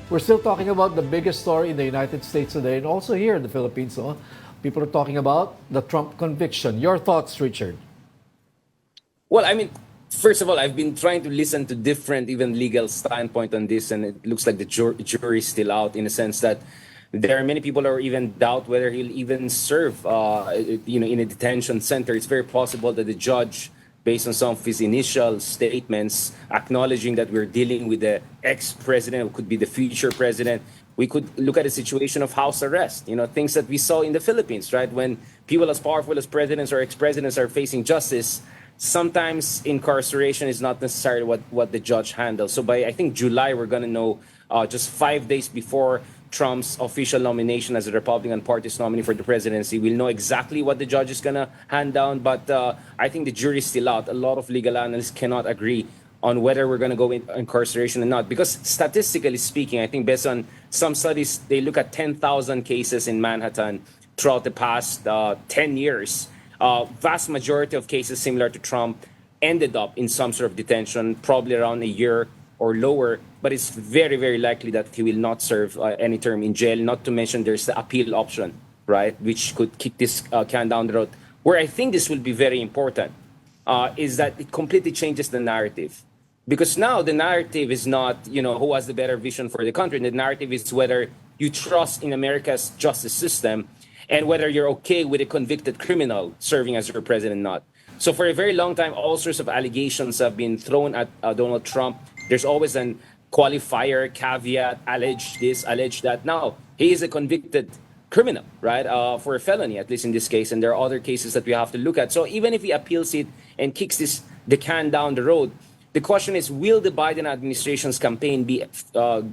we're still talking about the biggest story in the United States today and also here in the Philippines. No? People are talking about the Trump conviction. Your thoughts, Richard? Well, I mean, first of all, I've been trying to listen to different, even legal standpoint on this, and it looks like the jury is still out in a sense that there are many people who are even doubt whether he'll even serve, in a detention center. It's very possible that the judge, based on some of his initial statements, acknowledging that we're dealing with the ex-president who could be the future president, we could look at a situation of house arrest, things that we saw in the Philippines, right? When people as powerful as presidents or ex-presidents are facing justice, sometimes incarceration is not necessarily what the judge handles. So by, I think, July, we're going to know just 5 days before Trump's official nomination as the Republican Party's nominee for the presidency. We'll know exactly what the judge is going to hand down, but I think the jury's still out. A lot of legal analysts cannot agree on whether we're going to go in incarceration or not. Because statistically speaking, I think based on some studies, they look at 10,000 cases in Manhattan throughout the past 10 years. Vast majority of cases similar to Trump ended up in some sort of detention, probably around a year or lower, but it's very, very likely that he will not serve any term in jail, not to mention there's the appeal option, right, which could kick this can down the road. Where I think this will be very important is that it completely changes the narrative. Because now the narrative is not, who has the better vision for the country. The narrative is whether you trust in America's justice system and whether you're okay with a convicted criminal serving as your president or not. So for a very long time, all sorts of allegations have been thrown at Donald Trump. There's always an qualifier, caveat, allege this, allege that. Now, he is a convicted criminal, right, for a felony, at least in this case. And there are other cases that we have to look at. So even if he appeals it and kicks the can down the road, the question is, will the Biden administration's campaign be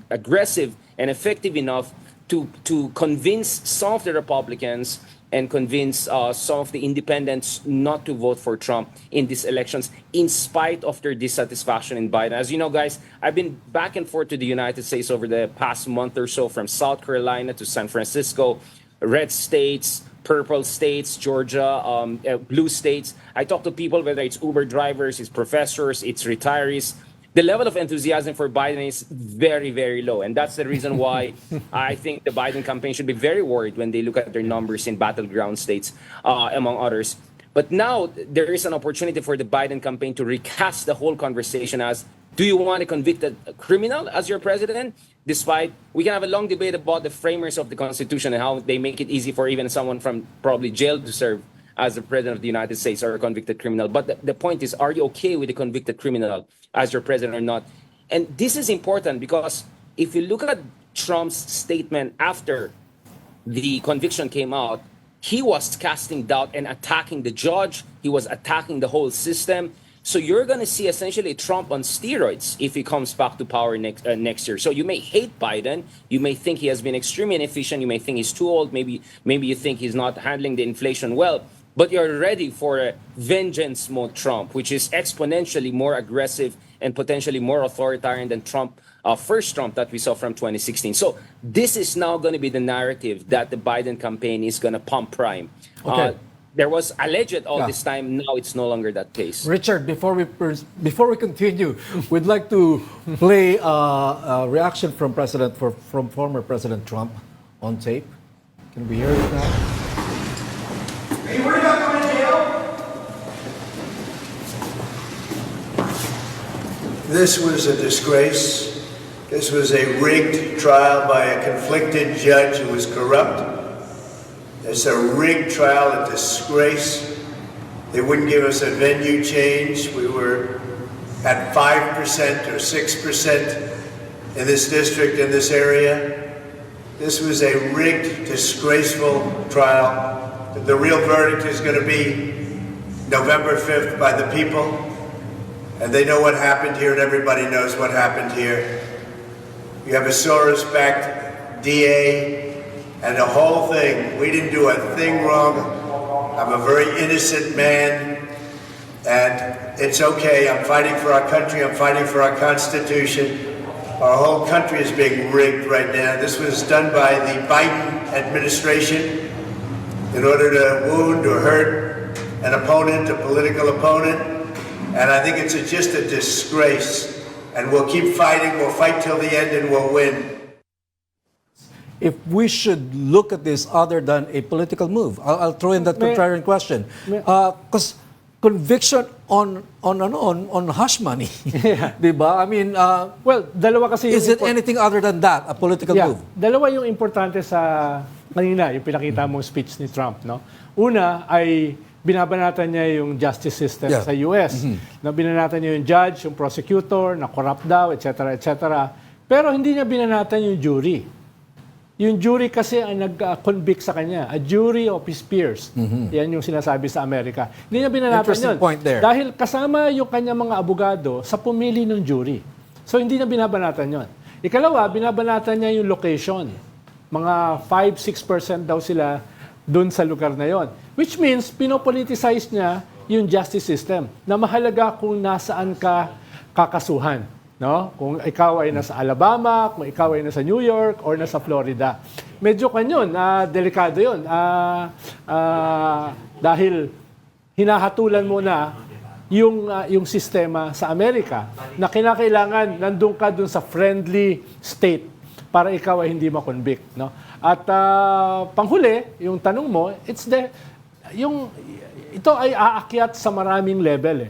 aggressive and effective enough to convince some of the Republicans and convince some of the independents not to vote for Trump in these elections, in spite of their dissatisfaction in Biden. As you know, guys, I've been back and forth to the United States over the past month or so, from South Carolina to San Francisco, red states, purple states, Georgia, blue states. I talk to people, whether it's Uber drivers, it's professors, it's retirees. The level of enthusiasm for Biden is very, very low. And that's the reason why I think the Biden campaign should be very worried when they look at their numbers in battleground states, among others. But now there is an opportunity for the Biden campaign to recast the whole conversation as, do you want a convicted criminal as your president? Despite, we can have a long debate about the framers of the Constitution and how they make it easy for even someone from probably jail to serve as the president of the United States or a convicted criminal. But the point is, are you okay with a convicted criminal as your president or not? And this is important because if you look at Trump's statement after the conviction came out, he was casting doubt and attacking the judge. He was attacking the whole system. So you're going to see essentially Trump on steroids if he comes back to power next year. So you may hate Biden. You may think he has been extremely inefficient. You may think he's too old. Maybe you think he's not handling the inflation well. But you're ready for a vengeance mode Trump, which is exponentially more aggressive and potentially more authoritarian than first Trump that we saw from 2016. So this is now going to be the narrative that the Biden campaign is going to pump prime. Okay. There was alleged all this time. Now it's no longer that case. Richard, before we continue, we'd like to play a reaction from former President Trump on tape. Can we hear it now? Are you worried about going to jail? This was a disgrace. This was a rigged trial by a conflicted judge who was corrupt. It's a rigged trial, a disgrace. They wouldn't give us a venue change. We were at 5% or 6% in this district, in this area. This was a rigged, disgraceful trial. The real verdict is going to be November 5th by the people. And they know what happened here, and everybody knows what happened here. You have a Soros-backed DA and the whole thing. We didn't do a thing wrong. I'm a very innocent man, and it's okay. I'm fighting for our country. I'm fighting for our Constitution. Our whole country is being rigged right now. This was done by the Biden administration in order to wound or hurt an opponent, a political opponent. And I think it's just a disgrace. And we'll keep fighting. We'll fight till the end and we'll win. if we should look at this other than a political move. I'll throw in that contrarian question. Because conviction on hush money, diba? I mean, Well, dalawa kasi is it anything other than that, a political move? Dalawa yung importante sa kanina, yung pinakita mong speech ni Trump, no? Una ay binabanatan niya yung justice system sa US. Na binanatan niya yung judge, yung prosecutor, na corrupt daw, etc., etc. Pero hindi niya binanatan yung jury. Yung jury kasi ang nag-convict sa kanya. A jury of his peers. Yan yung sinasabi sa Amerika. Hindi niya binanatan Interesting yun. point there. Dahil kasama yung kanyang mga abogado sa pumili ng jury. So hindi niya binabanatan yun. Ikalawa, binabanatan niya yung location. Mga 5-6% daw sila dun sa lugar na yon. Which means, pinopoliticize niya yung justice system na mahalaga kung nasaan ka kakasuhan. No? Kung ikaw ay nasa Alabama, kung ikaw ay nasa New York, or nasa Florida. Medyo kanyon, delikado yun. Dahil hinahatulan mo na yung sistema sa Amerika na kinakailangan nandun ka dun sa friendly state para ikaw ay hindi makonvict. No? At panghuli, yung tanong mo, ito ay aakyat sa maraming level.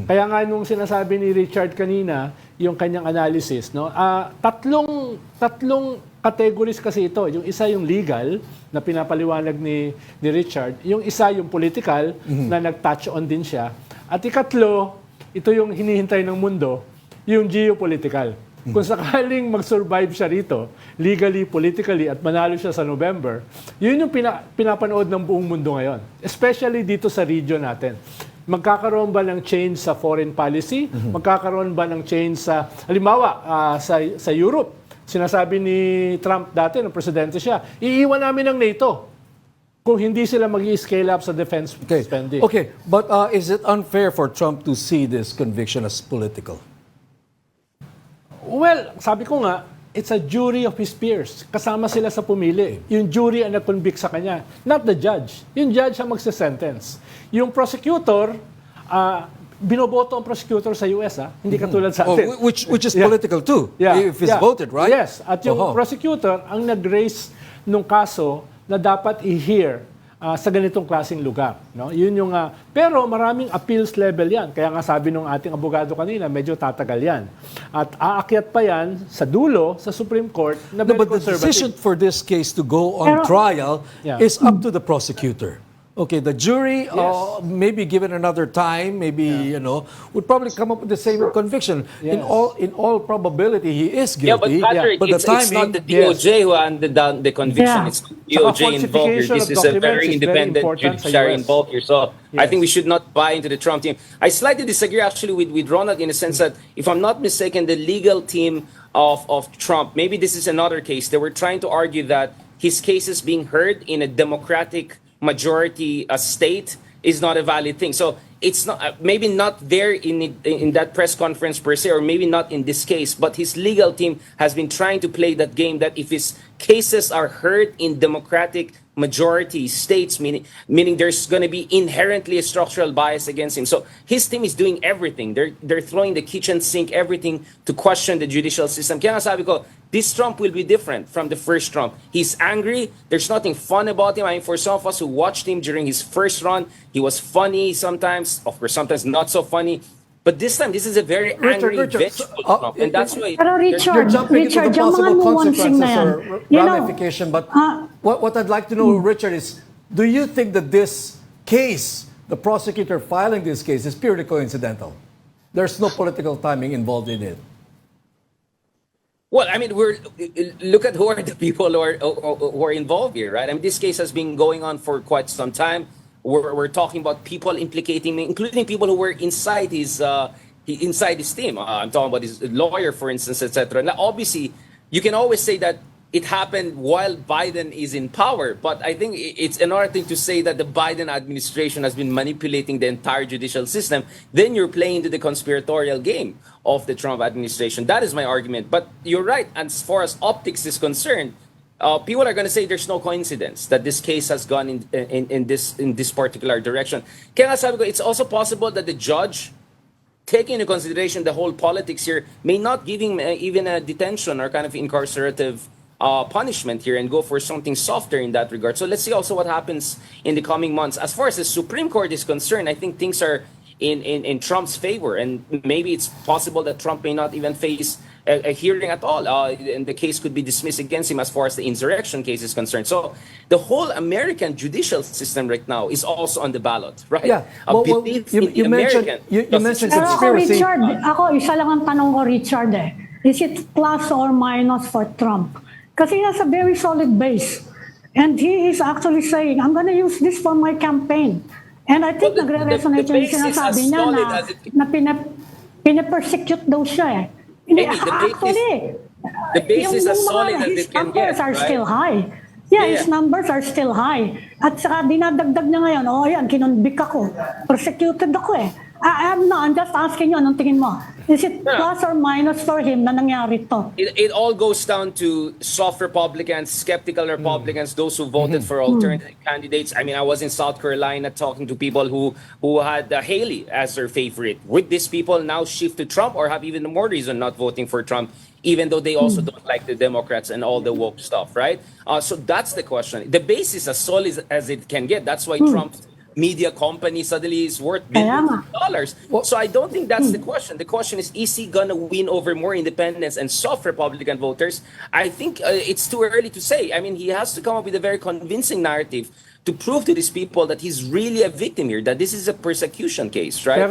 Kaya nga nung sinasabi ni Richard kanina, yung kanyang analysis, no? Tatlong categories kasi ito. Yung isa yung legal, na pinapaliwanag ni Richard. Yung isa yung political, na nag-touch on din siya. At ikatlo, ito yung hinihintay ng mundo, yung geopolitical. Kung sakaling mag-survive siya rito, legally, politically, at manalo siya sa November, yun yung pinapanood ng buong mundo ngayon. Especially dito sa region natin. Magkakaroon ba ng change sa foreign policy? Magkakaroon ba ng change sa, halimbawa, sa Europe? Sinasabi ni Trump dati, nung presidente siya, iiwan namin ng NATO kung hindi sila mag-i-scale up sa defense spending. Okay, but is it unfair for Trump to see this conviction as political? Well, sabi ko nga, it's a jury of his peers. Kasama sila sa pumili. Yung jury ang nag-convict sa kanya, not the judge. Yung judge ang magsa-sentence. Yung prosecutor, binoboto ang prosecutor sa US, hindi katulad sa atin. Which is political too, if it's voted, right? Yes, at yung prosecutor ang nag-raise nung kaso na dapat i-hear sa ganitong klaseng lugar. No? Yun yung, pero maraming appeals level yan. Kaya nga sabi nung ating abogado kanina, medyo tatagal yan. At aakyat pa yan sa dulo, sa Supreme Court, na very But the conservative. decision for this case to go on trial is up to the prosecutor. Okay, the jury, maybe given another time, maybe would probably come up with the same conviction. Yes. In all probability, he is guilty. But Patrick, but the it's timing, not the DOJ who handed down the conviction. It's DOJ involved here. This is a very independent judiciary involved here. So I think we should not buy into the Trump team. I slightly disagree actually with Ronald in the sense that, if I'm not mistaken, the legal team of Trump, maybe this is another case, they were trying to argue that his case is being heard in a democratic majority state is not a valid thing. So it's not maybe not there in that press conference per se, or maybe not in this case, but his legal team has been trying to play that game that if his cases are heard in democratic majority states, meaning there's going to be inherently a structural bias against him. So his team is doing everything. They're throwing the kitchen sink, everything to question the judicial system. Kaya nga sabi ko, this Trump will be different from the first Trump. He's angry. There's nothing fun about him. I mean, for some of us who watched him during his first run, he was funny sometimes. Of course, sometimes not so funny. But this time, this is a very angry, vengeful Trump. And that's why... Pero You're jumping into the possible consequences or ramification, but what I'd like to know, Richard, is do you think that this case, the prosecutor filing this case, is purely coincidental? There's no political timing involved in it. Well, I mean, look at who are the people who are involved here, right? I mean, this case has been going on for quite some time. We're talking about people implicating me, including people who were inside his team. I'm talking about his lawyer, for instance, etc. Now, obviously, you can always say that it happened while Biden is in power, but I think it's another thing to say that the Biden administration has been manipulating the entire judicial system. Then you're playing into the conspiratorial game of the Trump administration. That is my argument. But you're right, as far as optics is concerned, people are going to say there's no coincidence that this case has gone in this particular direction. Kaya nga sabi ko, it's also possible that the judge, taking into consideration the whole politics here, may not give him even a detention or kind of incarcerative punishment here and go for something softer in that regard. So let's see also what happens in the coming months. As far as the Supreme Court is concerned, I think things are in Trump's favor, and maybe it's possible that Trump may not even face a hearing at all, and the case could be dismissed against him as far as the insurrection case is concerned. So the whole American judicial system right now is also on the ballot, right? Yeah. Well, you mentioned Pero ako, conspiracy. Richard, isa lang ang tanong ko, Richard, eh. Is it plus or minus for Trump? Kasi he has a very solid base. And he is actually saying, I'm gonna use this for my campaign. And I think nagre-resonate yung sinasabi niya na pinapersecute daw siya eh. Hindi, actually, the base is as solid as it can get, his numbers are right? still high. Yeah, his numbers are still high. At saka dinadagdag niya ngayon, yan, kinonvict ako. Persecuted ako eh. I'm just asking you, anong tingin mo? Is it plus or minus for him na nangyari to? It all goes down to soft Republicans, skeptical Republicans, those who voted for alternative candidates. I mean, I was in South Carolina talking to people who had Haley as their favorite. Would these people now shift to Trump or have even more reason not voting for Trump, even though they also don't like the Democrats and all the woke stuff, right? So that's the question. The base is as solid as it can get. That's why Trump's media company suddenly is worth billions of dollars. So I don't think that's the question. The question is he going to win over more independents and soft Republican voters? I think it's too early to say. I mean, he has to come up with a very convincing narrative to prove to these people that he's really a victim here, that this is a persecution case, right?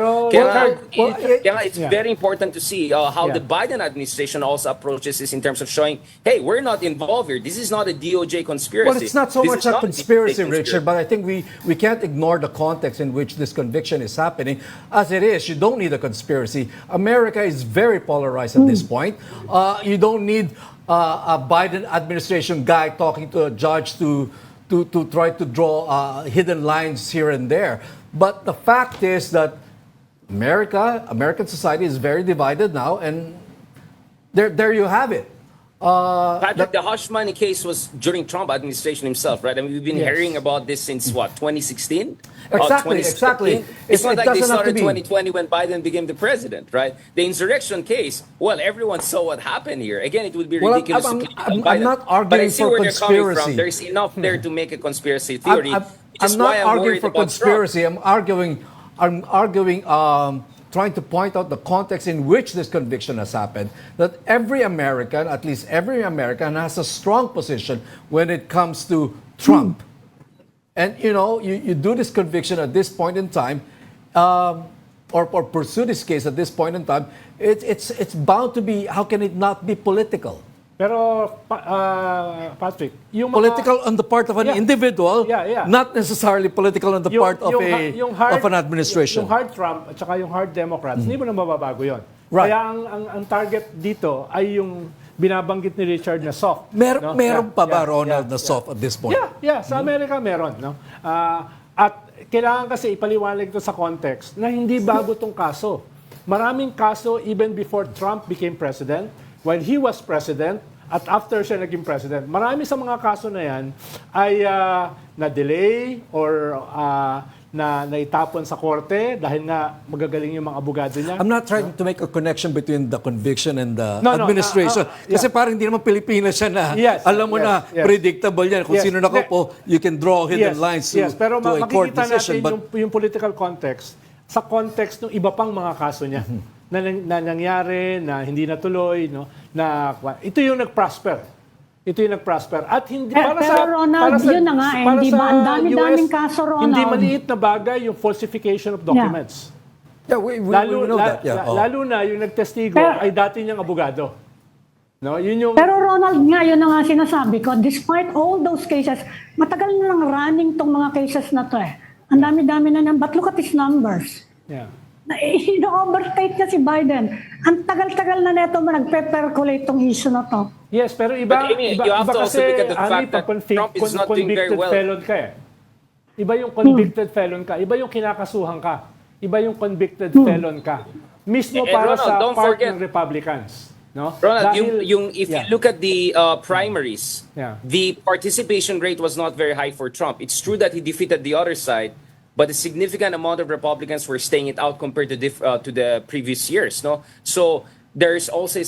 It's very important to see how the Biden administration also approaches this in terms of showing, hey, we're not involved here. This is not a DOJ conspiracy. Well, it's not so much a conspiracy, Richard, but I think we can't ignore the context in which this conviction is happening. As it is, you don't need a conspiracy. America is very polarized at this point. You don't need a Biden administration guy talking to a judge to try to draw hidden lines here and there. But the fact is that American society is very divided now, and there you have it. Patrick, the hush money case was during Trump administration himself, right? I mean, we've been hearing about this since what, 2016? Exactly. It's not like they started 2020 when Biden became the president, right? The insurrection case, well, everyone saw what happened here. Again, it would be ridiculous to keep I'm Biden. not arguing but I see for where conspiracy. they're coming from. There's enough there to make a conspiracy theory. I'm not arguing for conspiracy. I'm arguing trying to point out the context in which this conviction has happened, that every American, at least every American, has a strong position when it comes to Trump. And, you do this conviction at this point in time, or pursue this case at this point in time, it's bound to be, how can it not be political? Pero, Patrick, yung political on the part of an individual, not necessarily political on the part of an administration. Yung hard Trump at saka yung hard Democrats, hindi mo na mababago yun. Right. Kaya ang target dito ay yung binabanggit ni Richard na soft. Meron pa ba, Ronald, na soft at this point? Sa Amerika meron. No? At kailangan kasi ipaliwanag ito sa context na hindi bago itong kaso. Maraming kaso even before Trump became president, while he was president, at after siya naging president. Marami sa mga kaso na yan ay na-delay or na naitapon sa korte dahil nga magagaling yung mga abogado niya. I'm not trying to make a connection between the conviction and the administration. Kasi parang hindi naman Pilipinas siya na alam mo na predictable yan. Kung sino nakaupo, you can draw hidden lines to pero a court makikita decision. natin yung political context sa context ng iba pang mga kaso niya. Na nangyari, na hindi natuloy, ito yung nag-prosper. At hindi Ronald, yun na nga hindi ba ang dami-daming kaso, Ronald? Hindi maliit na bagay yung falsification of documents. Yeah, we know that. Lalo na yung nagtestigo ay dati niyang abogado. No, yun yung... Pero Ronald, nga yun na nga sinasabi ko, despite all those cases, matagal na lang running tong mga cases na to eh. Ang dami-dami na but look at his numbers. Yeah. Overstate niya si Biden. Ang tagal-tagal na neto nagpe-percolate tong issue na to. Yes, pero iba also kasi look at the fact that Trump is not doing very well. Felon ka eh. Iba yung convicted felon ka. Iba yung kinakasuhan ka. Iba yung convicted felon ka. Mismo para Ronald, sa don't part forget, ng Republicans. No? Ronald, if you look at the primaries, the participation rate was not very high for Trump. It's true that he defeated the other side, but a significant amount of Republicans were staying it out compared to the previous years. No, so there's also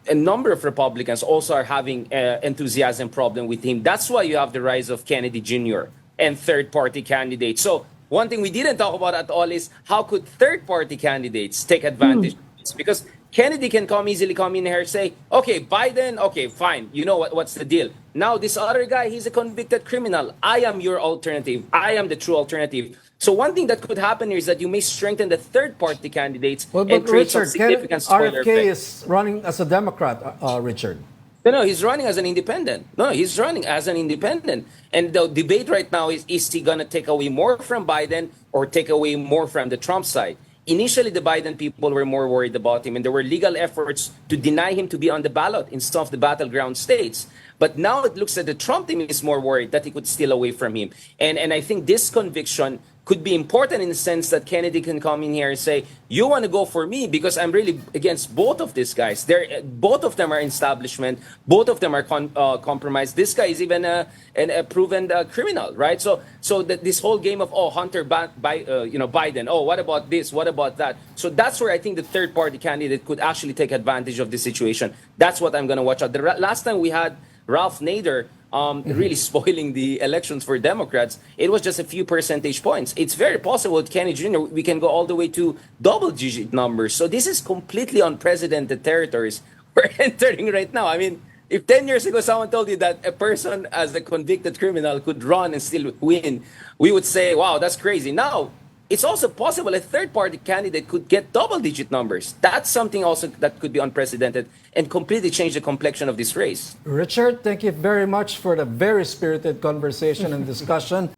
a number of Republicans also are having enthusiasm problem with him. That's why you have the rise of Kennedy Jr. and third-party candidates. So one thing we didn't talk about at all is how could third-party candidates take advantage of this? Because Kennedy can easily come in here and say, okay, Biden, okay, fine. You know what's the deal? Now this other guy, he's a convicted criminal. I am your alternative. I am the true alternative. So one thing that could happen here is that you may strengthen the third-party candidates and create some significant spoiler RFK effect. is running as a Democrat, Richard. No, he's running as an independent. No, he's running as an independent. And the debate right now is he going to take away more from Biden or take away more from the Trump side? Initially, the Biden people were more worried about him, and there were legal efforts to deny him to be on the ballot in some of the battleground states. But now it looks that the Trump team is more worried that he could steal away from him. And I think this conviction could be important in the sense that Kennedy can come in here and say, you want to go for me because I'm really against both of these guys. Both of them are establishment. Both of them are compromised. This guy is even a proven criminal, right? So this whole game of, Hunter Biden, what about this? What about that? So that's where I think the third-party candidate could actually take advantage of this situation. That's what I'm going to watch out. The last time we had Ralph Nader really spoiling the elections for Democrats, it was just a few percentage points. It's very possible with Kennedy Jr. we can go all the way to double-digit numbers. So this is completely unprecedented territories we're entering right now. I mean, if 10 years ago someone told you that a person as a convicted criminal could run and still win, we would say, wow, that's crazy. Now, it's also possible a third-party candidate could get double-digit numbers. That's something also that could be unprecedented and completely change the complexion of this race. Richard, thank you very much for the very spirited conversation and discussion.